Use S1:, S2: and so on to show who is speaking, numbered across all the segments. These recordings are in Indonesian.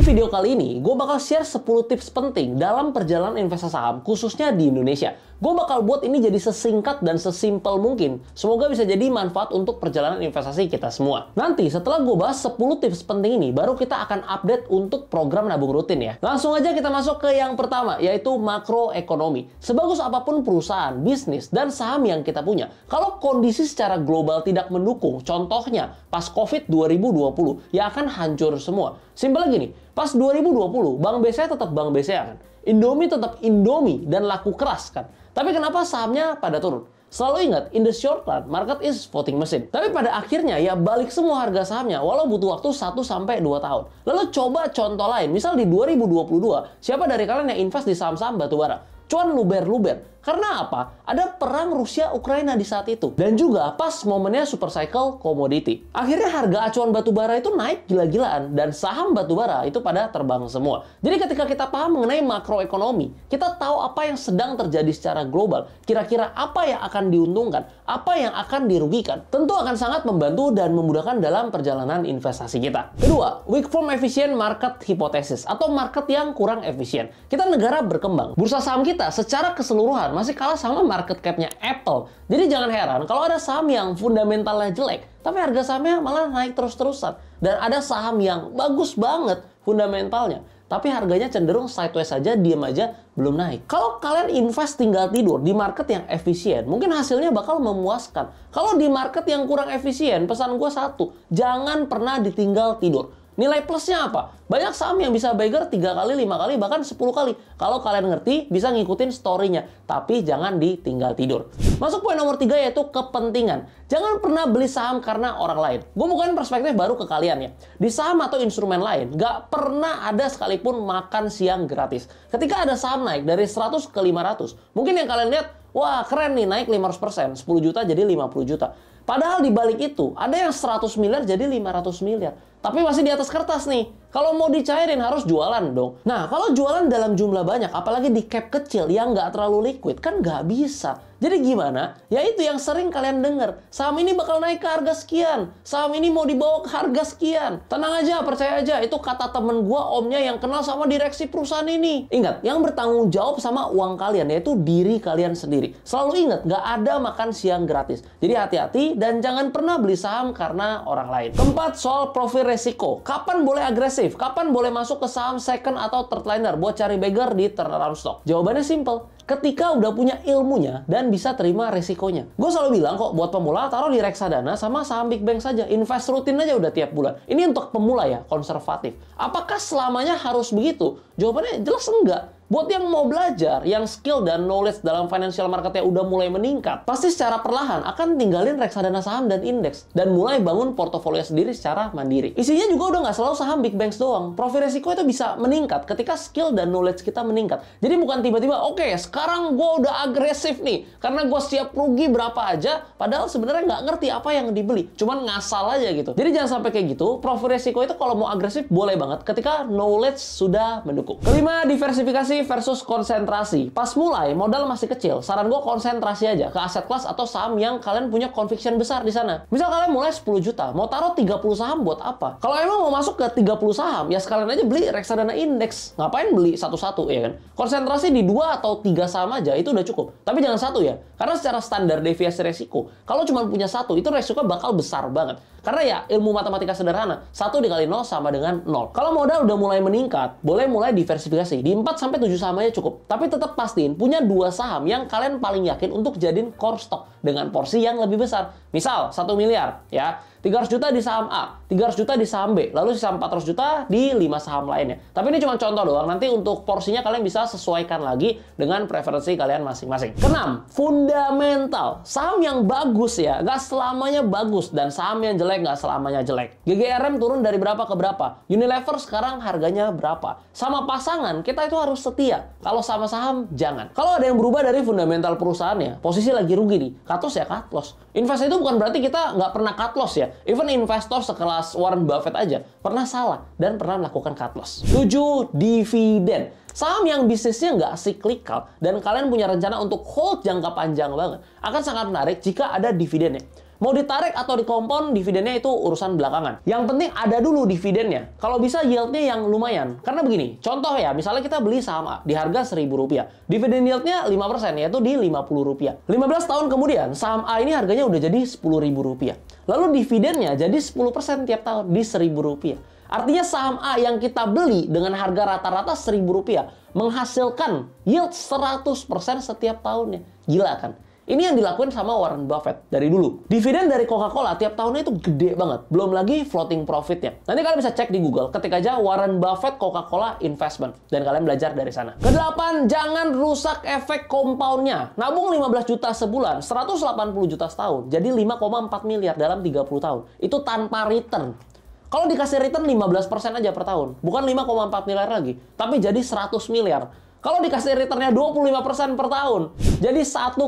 S1: video kali ini, gue bakal share 10 tips penting dalam perjalanan investasi saham, khususnya di Indonesia. Gue bakal buat ini jadi sesingkat dan sesimpel mungkin. Semoga bisa jadi manfaat untuk perjalanan investasi kita semua. Nanti setelah gue bahas 10 tips penting ini, baru kita akan update untuk program nabung rutin ya. Langsung aja kita masuk ke yang pertama, yaitu makroekonomi. Sebagus apapun perusahaan, bisnis, dan saham yang kita punya, kalau kondisi secara global tidak mendukung, contohnya pas COVID 2020, ya akan hancur semua. Simpel gini, pas 2020, Bank BCA tetap Bank BCA kan? Indomie tetap Indomie dan laku keras kan? Tapi kenapa sahamnya pada turun? Selalu ingat, in the short run, market is voting machine. Tapi pada akhirnya ya balik semua harga sahamnya, walau butuh waktu 1-2 tahun. Lalu coba contoh lain, misal di 2022, siapa dari kalian yang invest di saham-saham batubara? Cuan luber-luber. Karena apa? Ada perang Rusia-Ukraina di saat itu. Dan juga pas momennya super cycle commodity. Akhirnya harga acuan batubara itu naik gila-gilaan. Dan saham batubara itu pada terbang semua. Jadi ketika kita paham mengenai makroekonomi, kita tahu apa yang sedang terjadi secara global. Kira-kira apa yang akan diuntungkan, apa yang akan dirugikan. Tentu akan sangat membantu dan memudahkan dalam perjalanan investasi kita. Kedua, weak from efficient market hypothesis. Atau market yang kurang efisien. Kita negara berkembang. Bursa saham kita secara keseluruhan masih kalah sama market cap-nya Apple. Jadi jangan heran kalau ada saham yang fundamentalnya jelek, tapi harga sahamnya malah naik terus-terusan. Dan ada saham yang bagus banget fundamentalnya, tapi harganya cenderung sideways saja, diam aja, belum naik. Kalau kalian invest tinggal tidur di market yang efisien, mungkin hasilnya bakal memuaskan. Kalau di market yang kurang efisien, pesan gue satu, jangan pernah ditinggal tidur. Nilai plusnya apa? Banyak saham yang bisa beggar 3 kali, 5 kali, bahkan 10 kali. Kalau kalian ngerti, bisa ngikutin story-nya. Tapi jangan ditinggal tidur. Masuk poin nomor 3 yaitu kepentingan. Jangan pernah beli saham karena orang lain. Gue bukan perspektif baru ke kalian ya. Di saham atau instrumen lain, nggak pernah ada sekalipun makan siang gratis. Ketika ada saham naik dari 100 ke 500, mungkin yang kalian lihat, wah keren nih naik 500%, 10 juta jadi 50 juta. Padahal di balik itu, ada yang 100 miliar jadi 500 miliar. Tapi masih di atas kertas nih. Kalau mau dicairin harus jualan dong. Nah, kalau jualan dalam jumlah banyak, apalagi di cap kecil yang nggak terlalu liquid, kan nggak bisa. Jadi gimana? Ya itu yang sering kalian dengar. Saham ini bakal naik ke harga sekian. Saham ini mau dibawa ke harga sekian. Tenang aja, percaya aja. Itu kata temen gua, omnya yang kenal sama direksi perusahaan ini. Ingat, yang bertanggung jawab sama uang kalian, yaitu diri kalian sendiri. Selalu ingat, nggak ada makan siang gratis. Jadi hati-hati dan jangan pernah beli saham karena orang lain. Keempat, soal profil resiko. Kapan boleh agresif? Kapan boleh masuk ke saham second atau third liner buat cari beggar di turnaround stock? Jawabannya simple. Ketika udah punya ilmunya dan bisa terima resikonya. Gue selalu bilang kok, buat pemula taruh di reksadana sama saham big bank saja. Invest rutin aja udah tiap bulan. Ini untuk pemula ya, konservatif. Apakah selamanya harus begitu? Jawabannya jelas enggak. Buat yang mau belajar, yang skill dan knowledge dalam financial marketnya udah mulai meningkat, pasti secara perlahan akan tinggalin reksadana saham dan indeks, dan mulai bangun portofolio sendiri secara mandiri. Isinya juga udah nggak selalu saham big banks doang. Profil resiko itu bisa meningkat ketika skill dan knowledge kita meningkat. Jadi bukan tiba-tiba, oke, sekarang gue udah agresif nih, karena gue siap rugi berapa aja, padahal sebenarnya nggak ngerti apa yang dibeli. Cuman ngasal aja gitu. Jadi jangan sampai kayak gitu. Profil resiko itu kalau mau agresif boleh banget ketika knowledge sudah mendukung. Kelima, diversifikasi versus konsentrasi. Pas mulai, modal masih kecil. Saran gue konsentrasi aja ke aset kelas atau saham yang kalian punya conviction besar di sana. Misal kalian mulai 10 juta, mau taruh 30 saham buat apa? Kalau emang mau masuk ke 30 saham, ya sekalian aja beli reksadana indeks. Ngapain beli satu-satu, ya kan? Konsentrasi di 2 atau 3 saham aja, itu udah cukup. Tapi jangan satu ya. Karena secara standar deviasi resiko, kalau cuma punya satu, itu resiko bakal besar banget. Karena ya, ilmu matematika sederhana, 1 dikali 0 sama dengan 0. Kalau modal udah mulai meningkat, boleh mulai diversifikasi. Di 4-7 saham aja cukup. Tapi tetap pastiin punya 2 saham yang kalian paling yakin untuk jadiin core stock dengan porsi yang lebih besar. Misal, 1 miliar, ya. 300 juta di saham A, 300 juta di saham B, lalu sisa 400 juta di 5 saham lainnya. Tapi ini cuma contoh doang, nanti untuk porsinya kalian bisa sesuaikan lagi dengan preferensi kalian masing-masing. Keenam, fundamental. Saham yang bagus ya, nggak selamanya bagus, dan saham yang jelek nggak selamanya jelek. GGRM turun dari berapa ke berapa, Unilever sekarang harganya berapa. Sama pasangan, kita itu harus setia. Kalau sama saham, jangan. Kalau ada yang berubah dari fundamental perusahaannya, posisi lagi rugi nih, cut loss ya cut loss. Invest itu bukan berarti kita nggak pernah cut loss ya. Even investor sekelas Warren Buffett aja pernah salah dan pernah melakukan cut loss. 7. Dividen. Saham yang bisnisnya nggak cyclical dan kalian punya rencana untuk hold jangka panjang banget akan sangat menarik jika ada dividennya. Mau ditarik atau dikompon, dividennya itu urusan belakangan. Yang penting ada dulu dividennya. Kalau bisa yieldnya yang lumayan. Karena begini, contoh ya, misalnya kita beli saham A di harga Rp1.000. Dividen yieldnya 5%, yaitu di Rp50. 15 tahun kemudian, saham A ini harganya udah jadi Rp10.000. Lalu dividennya jadi 10% tiap tahun di Rp1.000. Artinya saham A yang kita beli dengan harga rata-rata Rp1.000 menghasilkan yield 100% setiap tahunnya. Gila kan? Ini yang dilakuin sama Warren Buffett dari dulu. Dividen dari Coca-Cola tiap tahunnya itu gede banget. Belum lagi floating profitnya. Nanti kalian bisa cek di Google, ketik aja Warren Buffett Coca-Cola Investment. Dan kalian belajar dari sana. Kedelapan, jangan rusak efek compoundnya. Nabung 15 juta sebulan, 180 juta setahun. Jadi 5,4 miliar dalam 30 tahun. Itu tanpa return. Kalau dikasih return 15% aja per tahun. Bukan 5,4 miliar lagi. Tapi jadi 100 miliar. Kalau dikasih returnnya 25% per tahun, jadi 1,2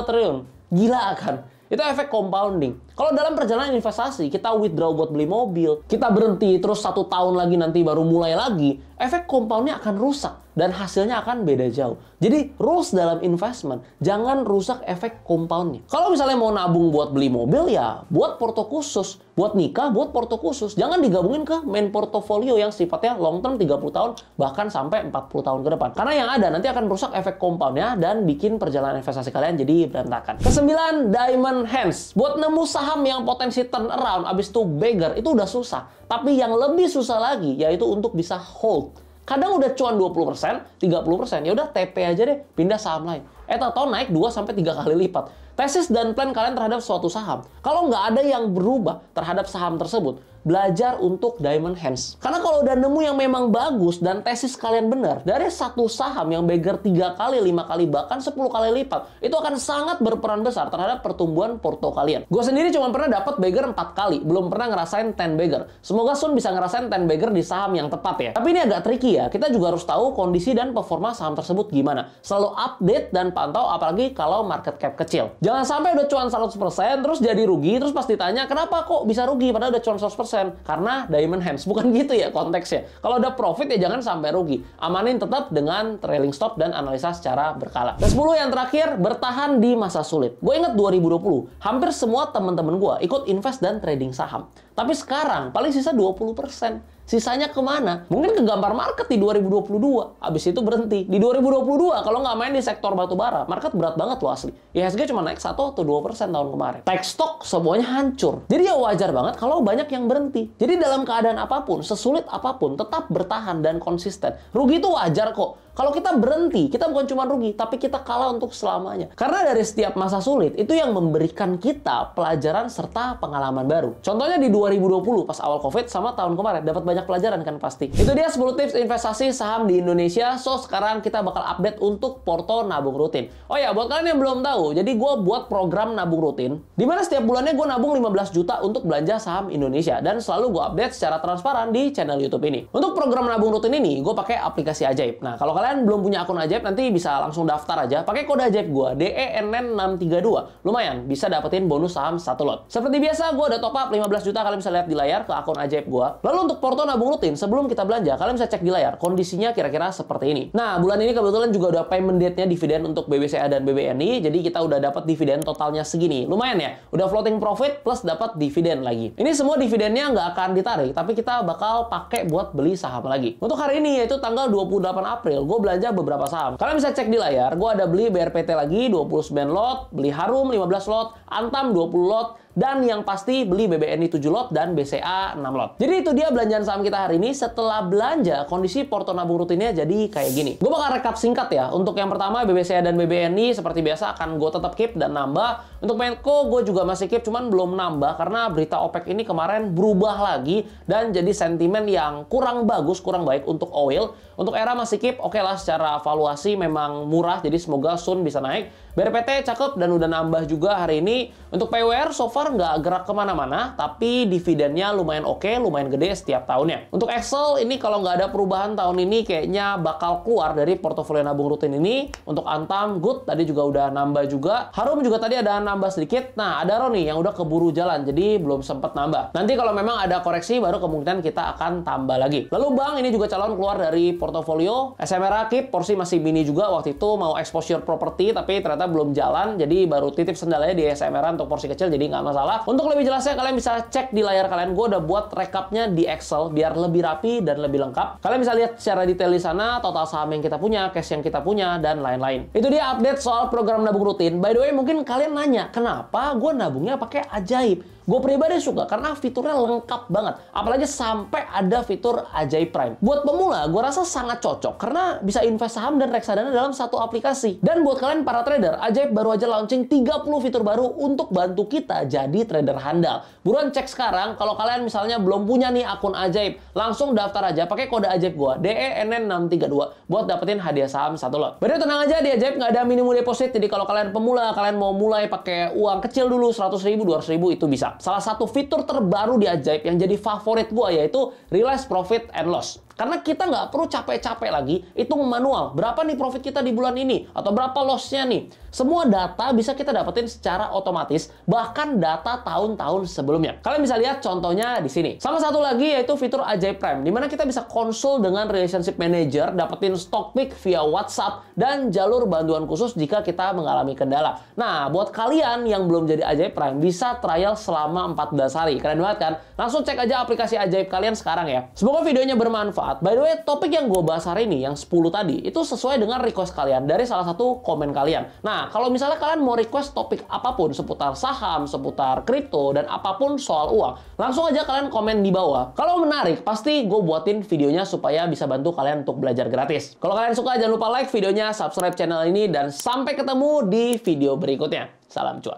S1: triliun. Gila kan? Itu efek compounding. Kalau dalam perjalanan investasi, kita withdraw buat beli mobil, kita berhenti, terus 1 tahun lagi nanti baru mulai lagi, efek compoundnya akan rusak. Dan hasilnya akan beda jauh. Jadi, rules dalam investment, jangan rusak efek compoundnya. Kalau misalnya mau nabung buat beli mobil, ya buat porto khusus. Buat nikah, buat porto khusus. Jangan digabungin ke main portofolio yang sifatnya long term 30 tahun, bahkan sampai 40 tahun ke depan. Karena yang ada nanti akan rusak efek compoundnya dan bikin perjalanan investasi kalian jadi berantakan. Kesembilan, diamond hands. Buat nemu saham yang potensi turn around, abis itu beggar, itu udah susah. Tapi yang lebih susah lagi, yaitu untuk bisa hold. Kadang udah cuan 20%, 30%, ya udah TP aja deh, pindah saham lain. Tahu naik 2-3 kali lipat. Tesis dan plan kalian terhadap suatu saham. Kalau nggak ada yang berubah terhadap saham tersebut, belajar untuk diamond hands. Karena kalau udah nemu yang memang bagus dan tesis kalian benar, dari satu saham yang beggar 3 kali, 5 kali, bahkan 10 kali lipat, itu akan sangat berperan besar terhadap pertumbuhan porto kalian. Gue sendiri cuma pernah dapat beggar 4 kali, belum pernah ngerasain 10 beggar. Semoga Sun bisa ngerasain 10 beggar di saham yang tepat ya. Tapi ini agak tricky ya, kita juga harus tahu kondisi dan performa saham tersebut gimana. Selalu update dan pantau, apalagi kalau market cap kecil. Jangan sampai udah cuan 100%, terus jadi rugi, terus pas ditanya, kenapa kok bisa rugi padahal udah cuan 100%? Karena diamond hands. Bukan gitu ya konteksnya. Kalau udah profit ya jangan sampai rugi. Amanin tetap dengan trailing stop dan analisa secara berkala. Dan 10 yang terakhir, bertahan di masa sulit. Gue inget 2020, hampir semua teman-teman gue ikut invest dan trading saham. Tapi sekarang paling sisa 20%. Sisanya kemana? Mungkin ke gambar market di 2022. Habis itu berhenti. Di 2022, kalau nggak main di sektor batubara, market berat banget loh asli. IHSG cuma naik 1 atau 2% tahun kemarin. Tech stock semuanya hancur. Jadi ya wajar banget kalau banyak yang berhenti. Jadi dalam keadaan apapun, sesulit apapun, tetap bertahan dan konsisten. Rugi itu wajar kok. Kalau kita berhenti, kita bukan cuma rugi, tapi kita kalah untuk selamanya. Karena dari setiap masa sulit, itu yang memberikan kita pelajaran serta pengalaman baru. Contohnya di 2020, pas awal COVID, sama tahun kemarin, dapat banyak pelajaran kan pasti. Itu dia 10 tips investasi saham di Indonesia. So, sekarang kita bakal update untuk porto nabung rutin. Oh ya, buat kalian yang belum tahu, jadi gue buat program nabung rutin, di mana setiap bulannya gue nabung 15 juta untuk belanja saham Indonesia. Dan selalu gue update secara transparan di channel YouTube ini. Untuk program nabung rutin ini, gue pakai aplikasi Ajaib. Nah, kalau kalian belum punya akun Ajaib, nanti bisa langsung daftar aja. Pakai kode Ajaib gue, DENN632. Lumayan, bisa dapetin bonus saham 1 lot. Seperti biasa, gue udah top up 15 juta, kalian bisa lihat di layar ke akun Ajaib gue. Lalu untuk porto nabung rutin, sebelum kita belanja, kalian bisa cek di layar. Kondisinya kira-kira seperti ini. Nah, bulan ini kebetulan juga udah payment date-nya dividen untuk BBCA dan BBNI. Jadi kita udah dapat dividen totalnya segini. Lumayan ya, udah floating profit plus dapat dividen lagi. Ini semua dividennya nggak akan ditarik, tapi kita bakal pakai buat beli saham lagi. Untuk hari ini, yaitu tanggal 28 April, gue belanja beberapa saham. Kalian bisa cek di layar, gue ada beli BRPT lagi 29 lot, beli Harum 15 lot, Antam 20 lot, dan yang pasti beli BBNI 7 lot dan BCA 6 lot. Jadi itu dia belanjaan saham kita hari ini. Setelah belanja, kondisi porto nabung rutinnya jadi kayak gini. Gue bakal rekap singkat ya. Untuk yang pertama, BBCA dan BBNI seperti biasa akan gue tetap keep dan nambah. Untuk Menko, gue juga masih keep, cuman belum nambah karena berita OPEC ini kemarin berubah lagi dan jadi sentimen yang kurang bagus, kurang baik untuk oil. Untuk Era masih keep, oke lah secara valuasi memang murah, jadi semoga Sun bisa naik. BRPT cakep dan udah nambah juga hari ini. Untuk PWR so far nggak gerak kemana-mana, tapi dividennya lumayan oke, lumayan gede setiap tahunnya. Untuk Excel ini kalau nggak ada perubahan tahun ini kayaknya bakal keluar dari portofolio nabung rutin ini. Untuk Antam, good, tadi juga udah nambah juga. Harum juga tadi ada nambah sedikit. Nah, ada Roni yang udah keburu jalan, jadi belum sempat nambah. Nanti kalau memang ada koreksi, baru kemungkinan kita akan tambah lagi. Lalu Bank ini juga calon keluar dari portofolio. SMRA keep, porsi masih mini juga. Waktu itu mau exposure properti, tapi ternyata soalnya belum jalan, jadi baru titip sendalnya di ASMR untuk porsi kecil, jadi nggak masalah. Untuk lebih jelasnya kalian bisa cek di layar kalian, gue udah buat recapnya di Excel biar lebih rapi dan lebih lengkap. Kalian bisa lihat secara detail di sana, total saham yang kita punya, cash yang kita punya, dan lain-lain. Itu dia update soal program nabung rutin. By the way, mungkin kalian nanya, kenapa gue nabungnya pakai Ajaib? Gue pribadi suka karena fiturnya lengkap banget. Apalagi sampai ada fitur Ajaib Prime. Buat pemula, gue rasa sangat cocok karena bisa invest saham dan reksadana dalam satu aplikasi. Dan buat kalian para trader, Ajaib baru aja launching 30 fitur baru untuk bantu kita jadi trader handal. Buruan cek sekarang, kalau kalian misalnya belum punya nih akun Ajaib, langsung daftar aja pakai kode Ajaib gue, DENN632, buat dapetin hadiah saham 1 lot. Berarti tenang aja, di Ajaib nggak ada minimum deposit, jadi kalau kalian pemula, kalian mau mulai pakai uang kecil dulu, 100.000, 200.000, itu bisa. Salah satu fitur terbaru di Ajaib yang jadi favorit gue yaitu Realize Profit and Loss. Karena kita nggak perlu capek-capek lagi hitung manual. Berapa nih profit kita di bulan ini? Atau berapa loss-nya nih? Semua data bisa kita dapetin secara otomatis, bahkan data tahun-tahun sebelumnya. Kalian bisa lihat contohnya di sini. Sama satu lagi yaitu fitur Ajaib Prime, di mana kita bisa konsul dengan Relationship Manager, dapetin stock pick via WhatsApp, dan jalur bantuan khusus jika kita mengalami kendala. Nah, buat kalian yang belum jadi Ajaib Prime, bisa trial selama 14 hari. Keren banget kan? Langsung cek aja aplikasi Ajaib kalian sekarang ya. Semoga videonya bermanfaat. By the way, topik yang gue bahas hari ini, yang 10 tadi, itu sesuai dengan request kalian dari salah satu komen kalian. Nah, kalau misalnya kalian mau request topik apapun seputar saham, seputar kripto, dan apapun soal uang, langsung aja kalian komen di bawah. Kalau menarik, pasti gue buatin videonya supaya bisa bantu kalian untuk belajar gratis. Kalau kalian suka, jangan lupa like videonya, subscribe channel ini, dan sampai ketemu di video berikutnya. Salam cuan.